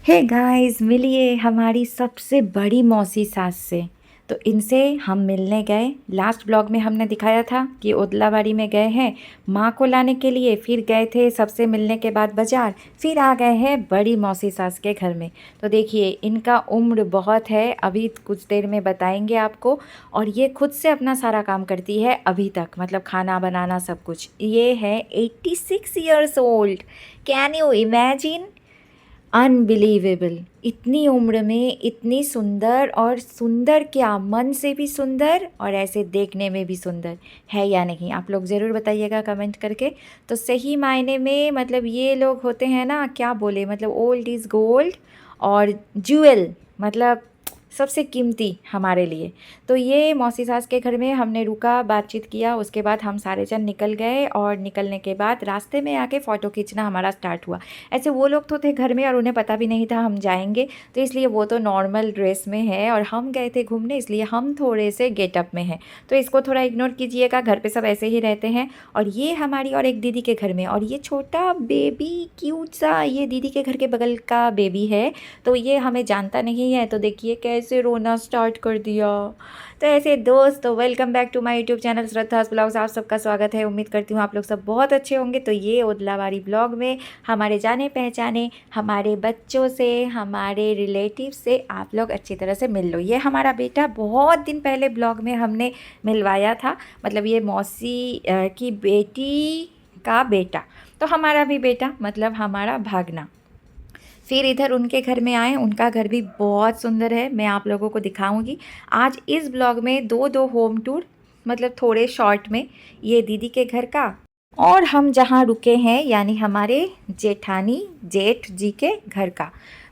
Hey guys, मिलिए हमारी सबसे बड़ी मौसी सास से। तो इनसे हम मिलने गए। लास्ट ब्लॉग में हमने दिखाया था कि ओदलाबाड़ी में गए हैं माँ को लाने के लिए, फिर गए थे सबसे मिलने के बाद बाज़ार, फिर आ गए हैं बड़ी मौसी सास के घर में। तो देखिए इनका उम्र बहुत है, अभी कुछ देर में बताएंगे आपको। और ये खुद से अपना सारा काम करती है अभी तक, मतलब खाना बनाना सब कुछ। ये है 86 years old. Can you imagine? Unbelievable, इतनी उम्र में इतनी सुंदर, और सुंदर क्या, मन से भी सुंदर और ऐसे देखने में भी सुंदर है या नहीं, आप लोग ज़रूर बताइएगा कमेंट करके। तो सही मायने में मतलब ये लोग होते हैं ना, क्या बोले, मतलब ओल्ड इज़ गोल्ड और ज्वेल, मतलब सबसे कीमती हमारे लिए। तो ये मौसी सास के घर में हमने रुका, बातचीत किया, उसके बाद हम सारे जन निकल गए। और निकलने के बाद रास्ते में आके फ़ोटो खींचना हमारा स्टार्ट हुआ। ऐसे वो लोग तो थे घर में और उन्हें पता भी नहीं था हम जाएंगे, तो इसलिए वो तो नॉर्मल ड्रेस में है और हम गए थे घूमने, इसलिए हम थोड़े से गेटअप में हैं। तो इसको थोड़ा इग्नोर कीजिएगा, घर पे सब ऐसे ही रहते हैं। और ये हमारी और एक दीदी के घर में, और ये छोटा बेबी क्यूट सा ये दीदी के घर के बगल का बेबी है। तो ये हमें जानता नहीं है, तो देखिए कैसे रोना स्टार्ट कर दिया। तो ऐसे दोस्तों, welcome back to my YouTube channel Shraddha's blogs. आप सबका स्वागत है, उम्मीद करती हूँ आप लोग सब बहुत अच्छे होंगे। तो ये ओदलाबाड़ी ब्लॉग में हमारे जाने पहचाने, हमारे बच्चों से, हमारे रिलेटिव से आप लोग अच्छी तरह से मिल लो। ये हमारा बेटा, बहुत दिन पहले ब्लॉग में हमने मिलवाया था, मतलब ये मौसी की बेटी का बेटा, तो हमारा भी बेटा, मतलब हमारा भागना। फिर इधर उनके घर में आए, उनका घर भी बहुत सुंदर है, मैं आप लोगों को दिखाऊंगी आज इस ब्लॉग में। दो दो होम टूर, मतलब थोड़े शॉर्ट में, ये दीदी के घर का और हम जहाँ रुके हैं यानी हमारे जेठानी जेठ जी के घर का।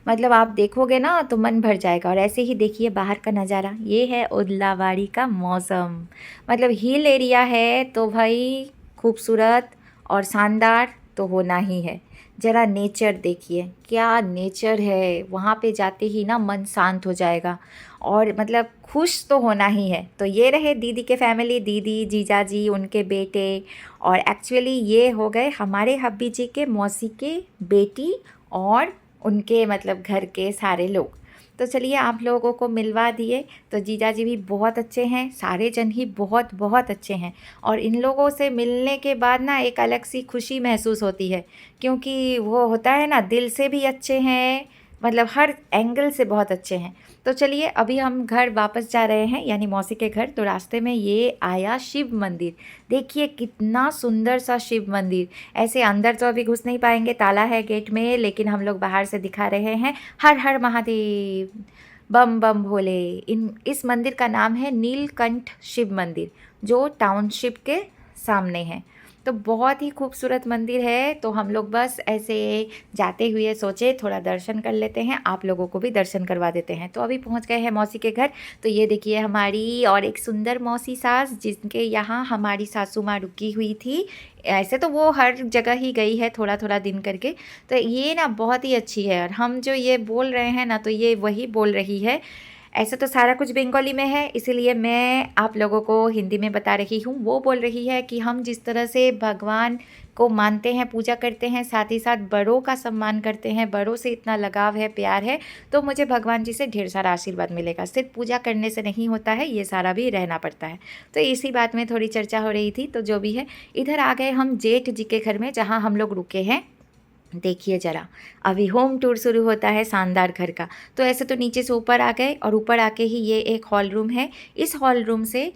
मतलब आप देखोगे ना तो मन भर जाएगा। और ऐसे ही देखिए बाहर का नज़ारा, ये है ओदलाबाड़ी का मौसम। मतलब हिल एरिया है तो भाई खूबसूरत और शानदार तो होना ही है। ज़रा नेचर देखिए, क्या नेचर है, वहाँ पे जाते ही ना मन शांत हो जाएगा और मतलब खुश तो होना ही है। तो ये रहे दीदी के फैमिली, दीदी, जीजा जी, उनके बेटे, और एक्चुअली ये हो गए हमारे हब्बी जी के मौसी के बेटी और उनके मतलब घर के सारे लोग। तो चलिए आप लोगों को मिलवा दिए। तो जीजा जी भी बहुत अच्छे हैं, सारे जन ही बहुत बहुत अच्छे हैं। और इन लोगों से मिलने के बाद ना एक अलग सी खुशी महसूस होती है, क्योंकि वो होता है ना, दिल से भी अच्छे हैं, मतलब हर एंगल से बहुत अच्छे हैं। तो चलिए अभी हम घर वापस जा रहे हैं, यानी मौसी के घर। तो रास्ते में ये आया शिव मंदिर। देखिए कितना सुंदर सा शिव मंदिर। ऐसे अंदर तो अभी घुस नहीं पाएंगे, ताला है गेट में, लेकिन हम लोग बाहर से दिखा रहे हैं। हर हर महादेव, बम बम भोले। इस मंदिर का नाम है नीलकंठ शिव मंदिर, जो टाउनशिप के सामने है। तो बहुत ही खूबसूरत मंदिर है। तो हम लोग बस ऐसे जाते हुए सोचे थोड़ा दर्शन कर लेते हैं, आप लोगों को भी दर्शन करवा देते हैं। तो अभी पहुंच गए हैं मौसी के घर। तो ये देखिए हमारी और एक सुंदर मौसी सास, जिनके यहाँ हमारी सासू माँ रुकी हुई थी। ऐसे तो वो हर जगह ही गई है थोड़ा थोड़ा दिन करके। तो ये ना बहुत ही अच्छी है, और हम जो ये बोल रहे हैं ना, तो ये वही बोल रही है। ऐसे तो सारा कुछ बंगाली में है, इसीलिए मैं आप लोगों को हिंदी में बता रही हूँ। वो बोल रही है कि हम जिस तरह से भगवान को मानते हैं, पूजा करते हैं, साथ ही साथ बड़ों का सम्मान करते हैं, बड़ों से इतना लगाव है, प्यार है, तो मुझे भगवान जी से ढेर सारा आशीर्वाद मिलेगा। सिर्फ पूजा करने से नहीं होता है, ये सारा भी रहना पड़ता है। तो इसी बात में थोड़ी चर्चा हो रही थी। तो जो भी है, इधर आ गए हम जेठ जी के घर में, जहाँ हम लोग रुके हैं। देखिए ज़रा, अभी होम टूर शुरू होता है शानदार घर का। तो ऐसे तो नीचे से ऊपर आ गए, और ऊपर आके ही ये एक हॉल रूम है। इस हॉल रूम से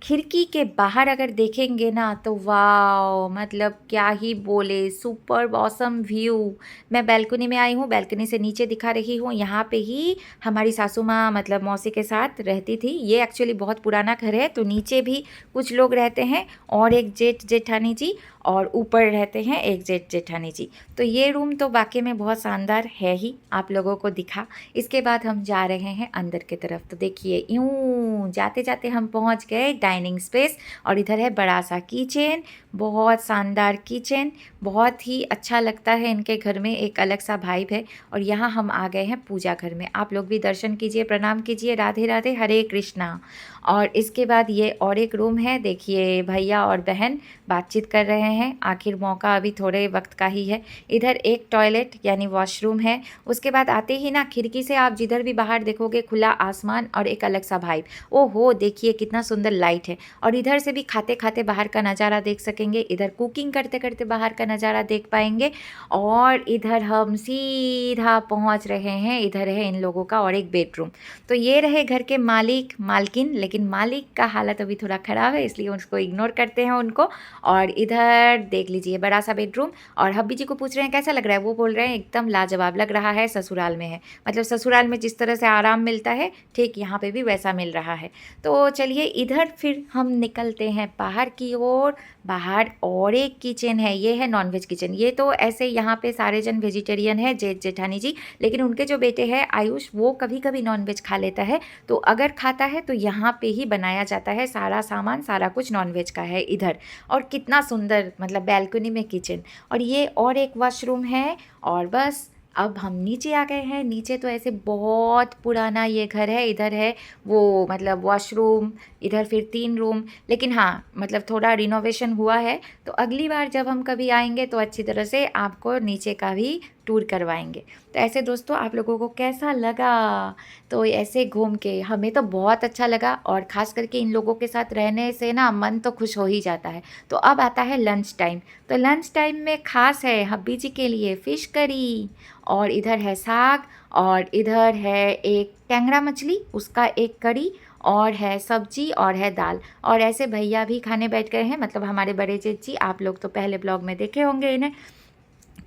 खिड़की के बाहर अगर देखेंगे ना, तो वाओ, मतलब क्या ही बोले, सुपर ऑसम व्यू। मैं बैल्कनी में आई हूँ, बैल्कनी से नीचे दिखा रही हूँ। यहाँ पे ही हमारी सासू माँ मतलब मौसी के साथ रहती थी। ये एक्चुअली बहुत पुराना घर है, तो नीचे भी कुछ लोग रहते हैं, और एक जेठ जेठानी जी, और ऊपर रहते हैं एक जेठ जेठानी जी। तो ये रूम तो वाकई में बहुत शानदार है ही, आप लोगों को दिखा। इसके बाद हम जा रहे हैं अंदर की तरफ। तो देखिए यूँ जाते जाते हम पहुंच गए डाइनिंग स्पेस, और इधर है बड़ा सा किचन, बहुत शानदार किचन, बहुत ही अच्छा लगता है। इनके घर में एक अलग सा वाइब है। और यहाँ हम आ गए हैं पूजा घर में। आप लोग भी दर्शन कीजिए, प्रणाम कीजिए, राधे राधे, हरे कृष्णा। और इसके बाद ये और एक रूम है, देखिए भैया और बहन बातचीत कर रहे हैं, आखिर मौका अभी थोड़े वक्त का ही है। इधर एक टॉयलेट यानी वॉशरूम है। उसके बाद आते ही ना खिड़की से आप जिधर भी बाहर देखोगे खुला आसमान और एक अलग सा वाइब। ओहो देखिए कितना सुंदर लाइट है। और इधर से भी खाते खाते बाहर का नज़ारा देख सकेंगे, इधर कुकिंग करते करते बाहर का नज़ारा देख पाएंगे। और इधर हम सीधा पहुंच रहे हैं, इधर है इन लोगों का और एक बेडरूम। तो ये रहे घर के मालिक मालकिन, लेकिन मालिक का हालत अभी थोड़ा ख़राब है इसलिए उसको इग्नोर करते हैं उनको। और इधर देख लीजिए बड़ा सा बेडरूम। और हब्बी जी को पूछ रहे हैं कैसा लग रहा है, वो बोल रहे हैं एकदम लाजवाब लग रहा है, ससुराल में है। मतलब ससुराल में जिस तरह से आराम मिलता है ठीक यहाँ पे भी वैसा मिल रहा है। तो चलिए इधर फिर हम निकलते हैं बाहर की ओर। बाहर और एक किचन है, ये है नॉनवेज किचन। ये तो ऐसे यहाँ पे सारे जन वेजिटेरियन है, जेठ जेठानी जी, लेकिन उनके जो बेटे हैं आयुष वो कभी कभी नॉनवेज खा लेता है। तो अगर खाता है तो यहाँ पे ही बनाया जाता है, सारा सामान सारा कुछ नॉनवेज का है इधर। और कितना सुंदर मतलब बैल्कनी में किचन। और ये और एक वॉशरूम है। और बस अब हम नीचे आ गए हैं। नीचे तो ऐसे बहुत पुराना ये घर है। इधर है वो मतलब वॉशरूम, इधर फिर 3 रूम, लेकिन हाँ मतलब थोड़ा रिनोवेशन हुआ है। तो अगली बार जब हम कभी आएंगे तो अच्छी तरह से आपको नीचे का भी टूर करवाएंगे। तो ऐसे दोस्तों आप लोगों को कैसा लगा? तो ऐसे घूम के हमें तो बहुत अच्छा लगा। और ख़ास करके इन लोगों के साथ रहने से ना मन तो खुश हो ही जाता है। तो अब आता है लंच टाइम। तो लंच टाइम में ख़ास है हब्बी जी के लिए फ़िश करी, और इधर है साग, और इधर है एक टेंगड़ा मछली उसका एक कड़ी, और है सब्जी और है दाल। और ऐसे भैया भी खाने बैठ गए हैं, मतलब हमारे बड़े जेठ जी, आप लोग तो पहले ब्लॉग में देखे होंगे इन्हें।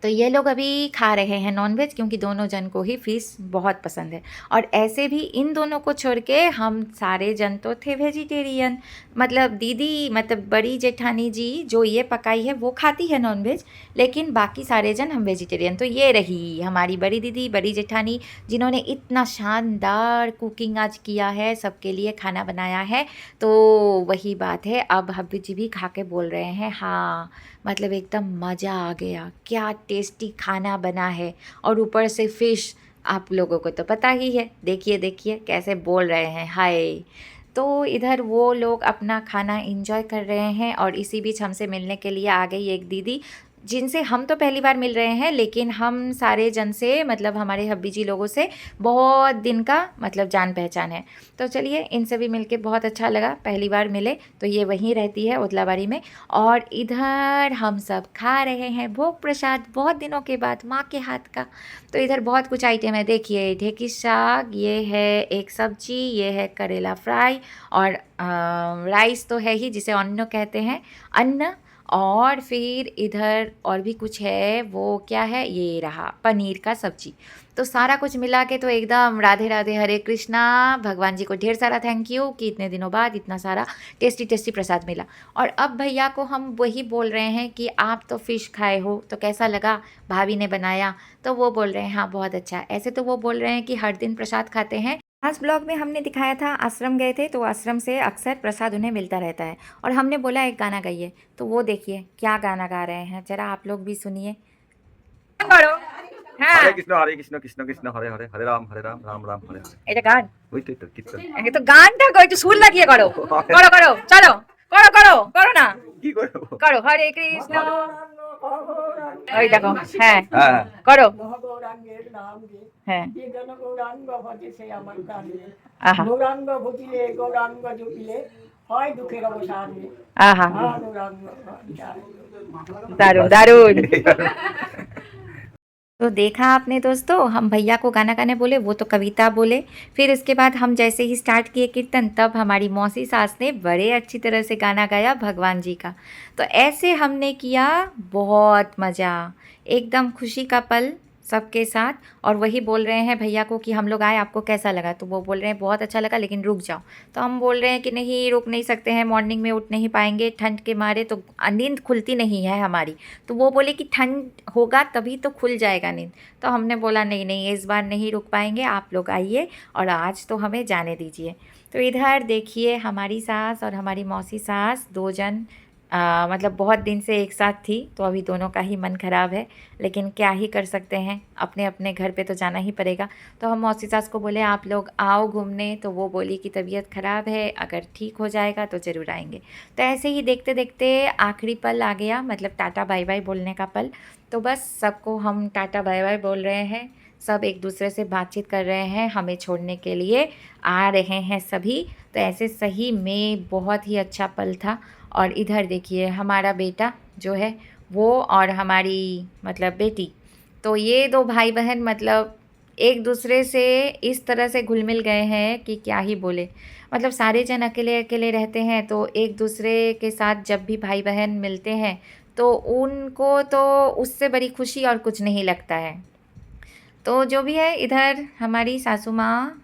तो ये लोग अभी खा रहे हैं नॉनवेज, क्योंकि दोनों जन को ही फ़िश बहुत पसंद है। और ऐसे भी इन दोनों को छोड़ के हम सारे जन तो थे वेजिटेरियन। मतलब दीदी मतलब बड़ी जेठानी जी जो ये पकाई है वो खाती है नॉनवेज, लेकिन बाकी सारे जन हम वेजिटेरियन। तो ये रही हमारी बड़ी दीदी बड़ी जेठानी, जिन्होंने इतना शानदार कुकिंग आज किया है, सबके लिए खाना बनाया है। तो वही बात है, अब हब्बी जी भी खा के बोल रहे हैं हाँ मतलब एकदम मज़ा आ गया, क्या टेस्टी खाना बना है। और ऊपर से फ़िश, आप लोगों को तो पता ही है, देखिए देखिए कैसे बोल रहे हैं हाय। तो इधर वो लोग अपना खाना इंजॉय कर रहे हैं। और इसी बीच हमसे मिलने के लिए आ गई एक दीदी, जिनसे हम तो पहली बार मिल रहे हैं, लेकिन हम सारे जन से मतलब हमारे हब्बी जी लोगों से बहुत दिन का मतलब जान पहचान है। तो चलिए इनसे भी मिलके बहुत अच्छा लगा, पहली बार मिले। तो ये वहीं रहती है उदलाबाड़ी में। और इधर हम सब खा रहे हैं भोग प्रसाद बहुत दिनों के बाद माँ के हाथ का। तो इधर बहुत कुछ आइटम है, देखिए ढेकी साग, ये है एक सब्जी, ये है करेला फ्राई, और राइस तो है ही जिसे अन्न कहते हैं, अन्न। और फिर इधर और भी कुछ है, वो क्या है, ये रहा पनीर का सब्जी। तो सारा कुछ मिला के तो एकदम राधे राधे हरे कृष्णा। भगवान जी को ढेर सारा थैंक यू कि इतने दिनों बाद इतना सारा टेस्टी टेस्टी प्रसाद मिला। और अब भैया को हम वही बोल रहे हैं कि आप तो फ़िश खाए हो तो कैसा लगा, भाभी ने बनाया। तो वो बोल रहे हैं हाँ बहुत अच्छा। ऐसे तो वो बोल रहे हैं कि हर दिन प्रसाद खाते हैं। लास्ट ब्लॉग में हमने दिखाया था आश्रम गए थे, तो आश्रम से अक्सर प्रसाद उन्हें मिलता रहता है। और हमने बोला एक गाना गाइए, तो वो देखिए क्या गाना गा रहे हैं, जरा आप लोग भी सुनिए। करो হ্যাঁ হরে কৃষ্ণ কৃষ্ণ কৃষ্ণ হরে হরে হরে রাম রাম রাম হরে হরে। এটা গান, ওই তো কীর্তন। এটা তো গানটা গো একটু সুর লাগিয়ে করো, করো করো চলো, করো করো করো না, কি করব? করো হরে কৃষ্ণ। ওই দেখো হ্যাঁ হ্যাঁ করো গৌরাঙ্গের নাম গে হ্যাঁ যে জন গৌরাঙ্গ ভজে সে আমার প্রাণ গে। আহা গৌরাঙ্গ ভজিলে গৌরাঙ্গ জপিলে হয় দুঃখের অবসান গে। আহা গৌরাঙ্গ दारुण दारुण। तो देखा आपने दोस्तों, हम भैया को गाना गाने बोले, वो तो कविता बोले। फिर इसके बाद हम जैसे ही स्टार्ट किए कीर्तन, तब हमारी मौसी सास ने बड़े अच्छी तरह से गाना गाया भगवान जी का। तो ऐसे हमने किया बहुत मज़ा, एकदम खुशी का पल सबके साथ। और वही बोल रहे हैं भैया को कि हम लोग आए आपको कैसा लगा, तो वो बोल रहे हैं बहुत अच्छा लगा लेकिन रुक जाओ। तो हम बोल रहे हैं कि नहीं रुक नहीं सकते हैं, मॉर्निंग में उठ नहीं पाएंगे ठंड के मारे, तो नींद खुलती नहीं है हमारी। तो वो बोले कि ठंड होगा तभी तो खुल जाएगा नींद। तो हमने बोला नहीं नहीं इस बार नहीं रुक पाएंगे, आप लोग आइए और आज तो हमें जाने दीजिए। तो इधर देखिए हमारी सास और हमारी मौसी सास दो जन मतलब बहुत दिन से एक साथ थी तो अभी दोनों का ही मन ख़राब है, लेकिन क्या ही कर सकते हैं, अपने अपने घर पे तो जाना ही पड़ेगा। तो हम मौसी सास को बोले आप लोग आओ घूमने, तो वो बोली कि तबीयत ख़राब है, अगर ठीक हो जाएगा तो ज़रूर आएंगे। तो ऐसे ही देखते देखते आखिरी पल आ गया, मतलब टाटा बाय बाय बोलने का पल। तो बस सबको हम टाटा बाय बाय बोल रहे हैं, सब एक दूसरे से बातचीत कर रहे हैं, हमें छोड़ने के लिए आ रहे हैं सभी। तो ऐसे सही में बहुत ही अच्छा पल था। और इधर देखिए हमारा बेटा जो है वो और हमारी मतलब बेटी, तो ये दो भाई बहन मतलब एक दूसरे से इस तरह से घुल मिल गए हैं कि क्या ही बोले। मतलब सारे जन अकेले अकेले रहते हैं, तो एक दूसरे के साथ जब भी भाई बहन मिलते हैं तो उनको तो उससे बड़ी खुशी और कुछ नहीं लगता है। तो जो भी है, इधर हमारी सासू माँ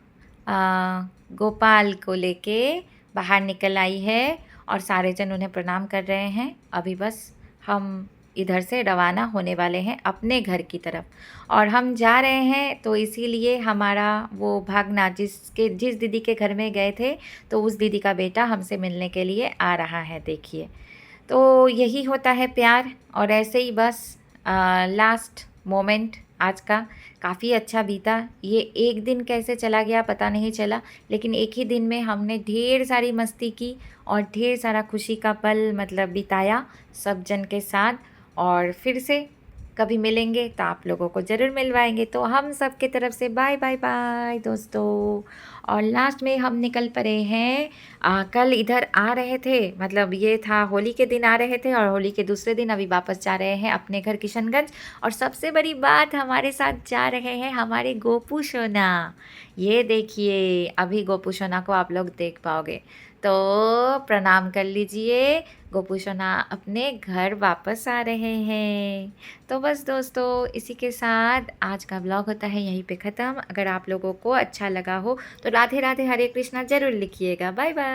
गोपाल को लेके बाहर निकल आई है और सारे जन उन्हें प्रणाम कर रहे हैं। अभी बस हम इधर से रवाना होने वाले हैं अपने घर की तरफ, और हम जा रहे हैं तो इसीलिए हमारा वो भागना जिस दीदी के घर में गए थे, तो उस दीदी का बेटा हमसे मिलने के लिए आ रहा है। देखिए, तो यही होता है प्यार। और ऐसे ही बस लास्ट मोमेंट आज का काफ़ी अच्छा बीता। ये एक दिन कैसे चला गया पता नहीं चला, लेकिन एक ही दिन में हमने ढेर सारी मस्ती की और ढेर सारा खुशी का पल मतलब बिताया सब जन के साथ। और फिर से कभी मिलेंगे तो आप लोगों को ज़रूर मिलवाएंगे। तो हम सब की तरफ से बाय बाय बाय दोस्तों। और लास्ट में हम निकल पड़े हैं, कल इधर आ रहे थे, मतलब ये था होली के दिन आ रहे थे और होली के दूसरे दिन अभी वापस जा रहे हैं अपने घर किशनगंज। और सबसे बड़ी बात, हमारे साथ जा रहे हैं हमारे गोपू सोना। ये देखिए, अभी गोपू सोना को आप लोग देख पाओगे, तो प्रणाम कर लीजिए। गोपू सोना अपने घर वापस आ रहे हैं। तो बस दोस्तों, इसी के साथ आज का ब्लॉग होता है यहीं पे ख़त्म। अगर आप लोगों को अच्छा लगा हो तो राधे राधे हरे कृष्णा ज़रूर लिखिएगा। Bye bye.